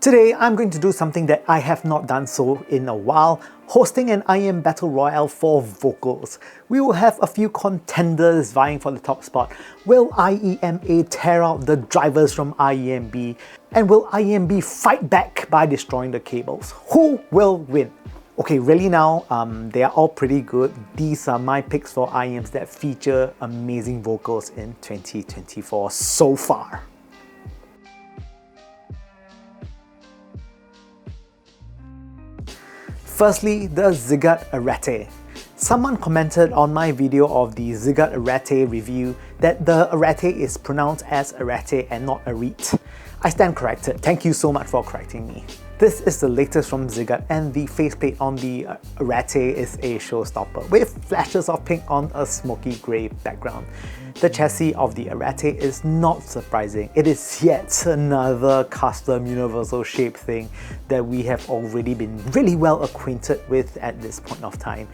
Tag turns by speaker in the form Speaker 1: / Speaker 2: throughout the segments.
Speaker 1: Today, I'm going to do something that I have not done so in a while, hosting an IEM Battle Royale for vocals. We will have a few contenders vying for the top spot. Will IEMA tear out the drivers from IEMB? And will IEMB fight back by destroying the cables? Who will win? Okay, really now, they are all pretty good. These are my picks for IEMs that feature amazing vocals in 2024 so far. Firstly, the Ziigaat Arete. Someone commented on my video of the Ziigaat Arete review that the Arete is pronounced as Arete and not Arete. I stand corrected. Thank you so much for correcting me. This is the latest from Ziigaat, and the faceplate on the Arete is a showstopper with flashes of pink on a smoky grey background. The chassis of the Arete is not surprising. It is yet another custom universal shape thing that we have already been really well acquainted with at this point of time.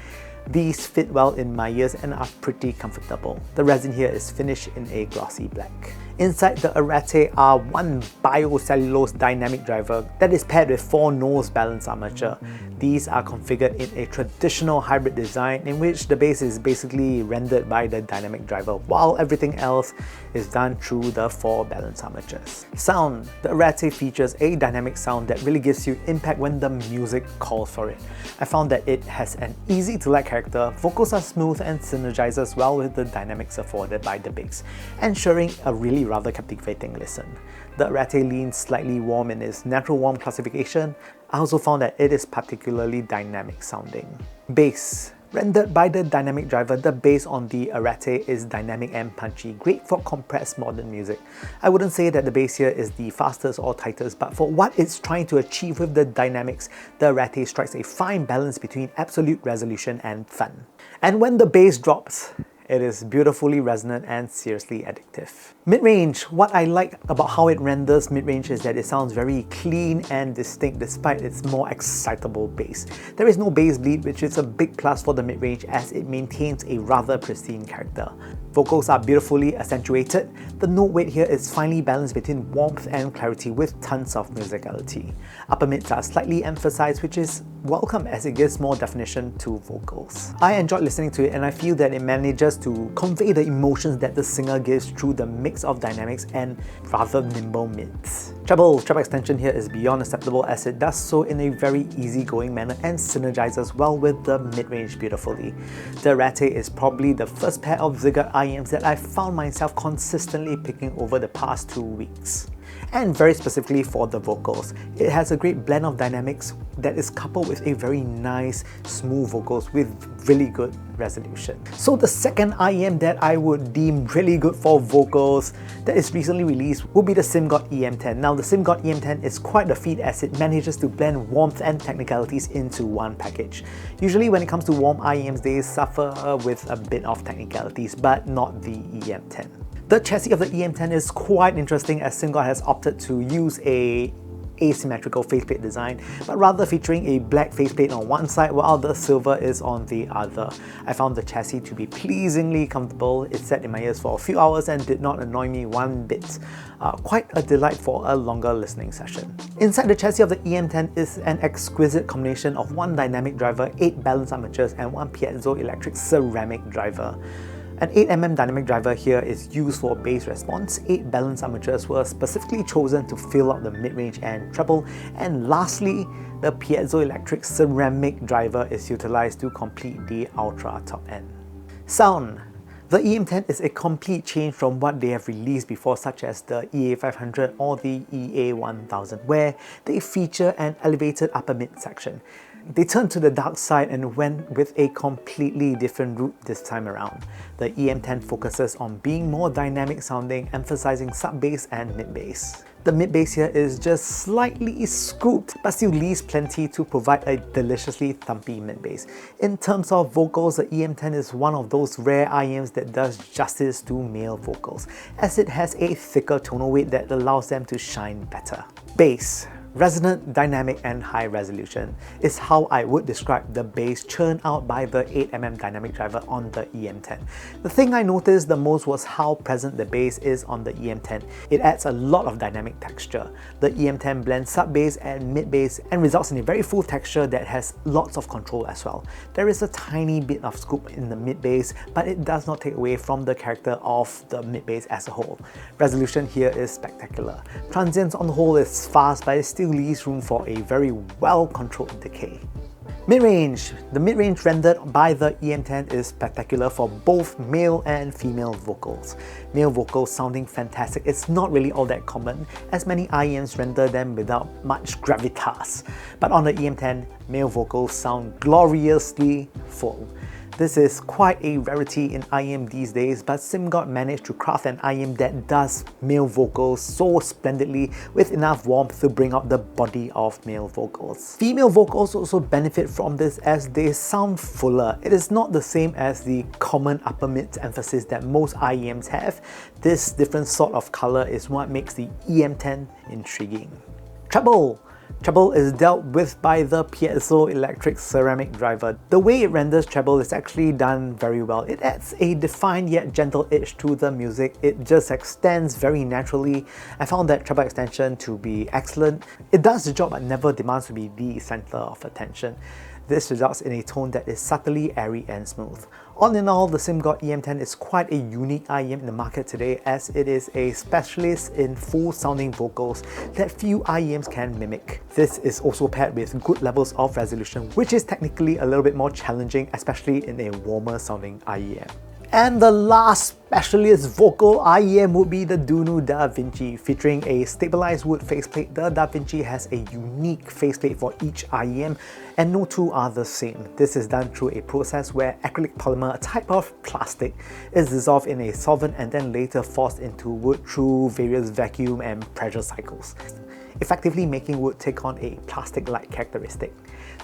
Speaker 1: These fit well in my ears and are pretty comfortable. The resin here is finished in a glossy black. Inside the Arete are one biocellulose dynamic driver that is paired with 4 nose balance armature. These are configured in a traditional hybrid design in which the bass is basically rendered by the dynamic driver while everything else is done through the 4 balance armatures. Sound. The Arete features a dynamic sound that really gives you impact when the music calls for it. I found that it has an easy to like character, vocals are smooth and synergizes well with the dynamics afforded by the bass, ensuring a really rather captivating listen. The Arete leans slightly warm in its natural warm classification. I also found that it is particularly dynamic sounding. Bass. Rendered by the dynamic driver, the bass on the Arete is dynamic and punchy, great for compressed modern music. I wouldn't say that the bass here is the fastest or tightest, but for what it's trying to achieve with the dynamics, the Arete strikes a fine balance between absolute resolution and fun. And when the bass drops, it is beautifully resonant and seriously addictive. Mid-range. What I like about how it renders mid-range is that it sounds very clean and distinct despite its more excitable bass. There is no bass bleed, which is a big plus for the mid-range as it maintains a rather pristine character. Vocals are beautifully accentuated. The note weight here is finely balanced between warmth and clarity with tons of musicality. Upper mids are slightly emphasized, which is welcome as it gives more definition to vocals. I enjoyed listening to it and I feel that it manages to convey the emotions that the singer gives through the mix of dynamics and rather nimble mids. Treble extension here is beyond acceptable as it does so in a very easygoing manner and synergizes well with the mid-range beautifully. The Arete is probably the first pair of Ziigaat IEMs that I found myself consistently picking over the past 2 weeks. And very specifically for the vocals, it has a great blend of dynamics that is coupled with a very nice, smooth vocals with really good resolution. So the second IEM that I would deem really good for vocals that is recently released would be the Simgot EM10. Now the Simgot EM10 is quite a feat as it manages to blend warmth and technicalities into one package. Usually when it comes to warm IEMs, they suffer with a bit of technicalities, but not the EM10. The chassis of the EM10 is quite interesting as Simgot has opted to use a asymmetrical faceplate design, but rather featuring a black faceplate on one side while the silver is on the other. I found the chassis to be pleasingly comfortable. It sat in my ears for a few hours and did not annoy me one bit. Quite a delight for a longer listening session. Inside the chassis of the EM10 is an exquisite combination of one dynamic driver, 8 balance armatures and one piezoelectric ceramic driver. An 8mm dynamic driver here is used for bass response. 8 balance armatures were specifically chosen to fill out the mid-range and treble. And lastly, the piezoelectric ceramic driver is utilized to complete the ultra top end. Sound. The EM10 is a complete change from what they have released before, such as the EA500 or the EA1000, where they feature an elevated upper mid section. They turned to the dark side and went with a completely different route this time around. The EM10 focuses on being more dynamic sounding, emphasizing sub-bass and mid-bass. The mid-bass here is just slightly scooped, but still leaves plenty to provide a deliciously thumpy mid-bass. In terms of vocals, the EM10 is one of those rare IEMs that does justice to male vocals, as it has a thicker tonal weight that allows them to shine better. Bass. Resonant, dynamic, and high resolution is how I would describe the bass churned out by the 8mm dynamic driver on the EM10. The thing I noticed the most was how present the bass is on the EM10. It adds a lot of dynamic texture. The EM10 blends sub-bass and mid-bass and results in a very full texture that has lots of control as well. There is a tiny bit of scoop in the mid-bass, but it does not take away from the character of the mid-bass as a whole. Resolution here is spectacular. Transients on the whole is fast, but it still leaves room for a very well-controlled decay. Mid-range. The mid-range rendered by the EM10 is spectacular for both male and female vocals. Male vocals sounding fantastic. It's not really all that common, as many IEMs render them without much gravitas. But on the EM10, male vocals sound gloriously full. This is quite a rarity in IEM these days, but Simgot managed to craft an IEM that does male vocals so splendidly with enough warmth to bring out the body of male vocals. Female vocals also benefit from this as they sound fuller. It is not the same as the common upper mids emphasis that most IEMs have. This different sort of color is what makes the EM10 intriguing. Treble. Treble is dealt with by the piezoelectric ceramic driver. The way it renders treble is actually done very well. It adds a defined yet gentle edge to the music. It just extends very naturally. I found that treble extension to be excellent. It does the job but never demands to be the center of attention. This results in a tone that is subtly airy and smooth. All in all, the Simgot EM10 is quite a unique IEM in the market today, as it is a specialist in full-sounding vocals that few IEMs can mimic. This is also paired with good levels of resolution, which is technically a little bit more challenging, especially in a warmer-sounding IEM. And the last specialist vocal IEM would be the Dunu Da Vinci. Featuring a stabilized wood faceplate, the Da Vinci has a unique faceplate for each IEM, and no two are the same. This is done through a process where acrylic polymer, a type of plastic, is dissolved in a solvent and then later forced into wood through various vacuum and pressure cycles, effectively making wood take on a plastic-like characteristic.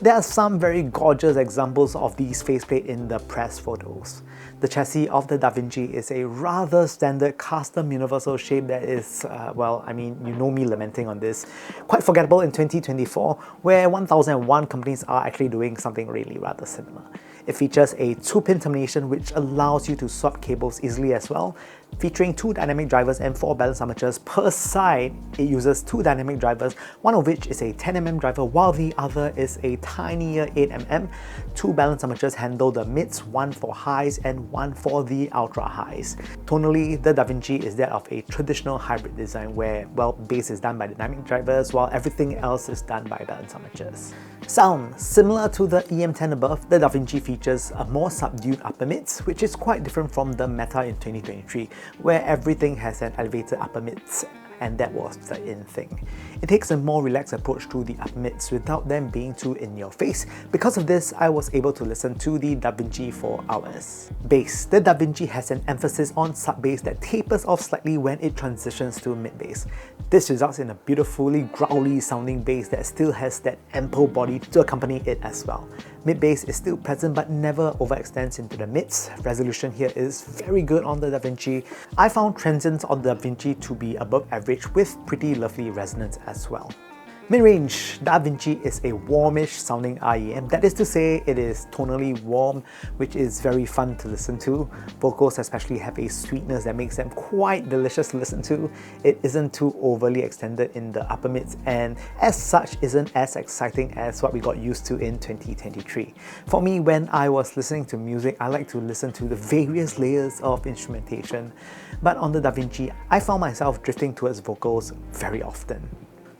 Speaker 1: There are some very gorgeous examples of these faceplate in the press photos. The chassis of the Da Vinci is a rather standard custom universal shape that is, well, I mean, you know me lamenting on this, quite forgettable in 2024, where 1001 companies are actually doing something really rather similar. It features a 2-pin termination which allows you to swap cables easily as well. Featuring 2 dynamic drivers and 4 balance armatures per side, it uses 2 dynamic drivers, one of which is a 10mm driver while the other is a tinier 8mm. 2 balance armatures handle the mids, one for highs and one for the ultra highs. Tonally, the Da Vinci is that of a traditional hybrid design where, well, bass is done by dynamic drivers while everything else is done by balance armatures. Sound. Similar to the EM10 above, the Da Vinci features a more subdued upper mids, which is quite different from the meta in 2023, where everything has an elevated upper mids, and that was the in thing. It takes a more relaxed approach to the upper mids without them being too in your face. Because of this, I was able to listen to the Da Vinci for hours. Bass. The Da Vinci has an emphasis on sub-bass that tapers off slightly when it transitions to mid-bass. This results in a beautifully growly sounding bass that still has that ample body to accompany it as well. Mid-bass is still present but never overextends into the mids. Resolution here is very good on the Da Vinci. I found transients on the Da Vinci to be above average with pretty lovely resonance as well. Mid-range. Da Vinci is a warmish sounding IEM, that is to say it is tonally warm, which is very fun to listen to. Vocals especially have a sweetness that makes them quite delicious to listen to. It isn't too overly extended in the upper mids and as such isn't as exciting as what we got used to in 2023. For me, when I was listening to music, I like to listen to the various layers of instrumentation, but on the Da Vinci, I found myself drifting towards vocals very often.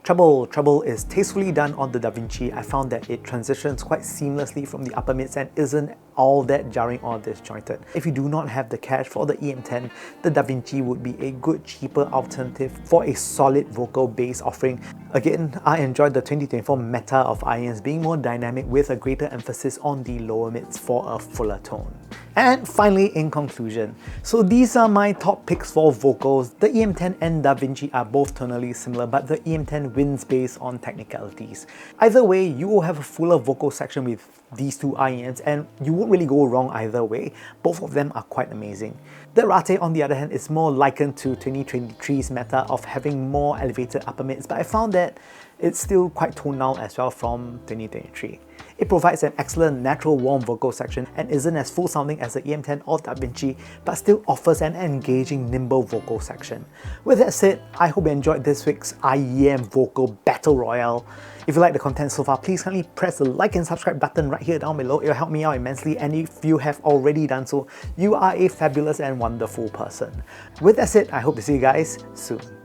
Speaker 1: Treble. Treble is tastefully done on the Da Vinci. I found that it transitions quite seamlessly from the upper mids and isn't all that jarring or disjointed. If you do not have the cash for the EM10, the Da Vinci would be a good cheaper alternative for a solid vocal bass offering. Again, I enjoyed the 2024 meta of IEMs being more dynamic with a greater emphasis on the lower mids for a fuller tone. And finally, in conclusion, so these are my top picks for vocals. The EM10 and Da Vinci are both tonally similar, but the EM10 wins based on technicalities. Either way, you will have a fuller vocal section with these two IEMs and you won't really go wrong either way. Both of them are quite amazing. The Arete, on the other hand, is more likened to 2023's meta of having more elevated upper mids, but I found that It's still quite toned down as well from 2023. It provides an excellent natural warm vocal section and isn't as full sounding as the EM10 or Da Vinci, but still offers an engaging nimble vocal section. With that said, I hope you enjoyed this week's IEM Vocal Battle Royale. If you like the content so far, please kindly press the like and subscribe button right here down below. It will help me out immensely, and if you have already done so, you are a fabulous and wonderful person. With that said, I hope to see you guys soon.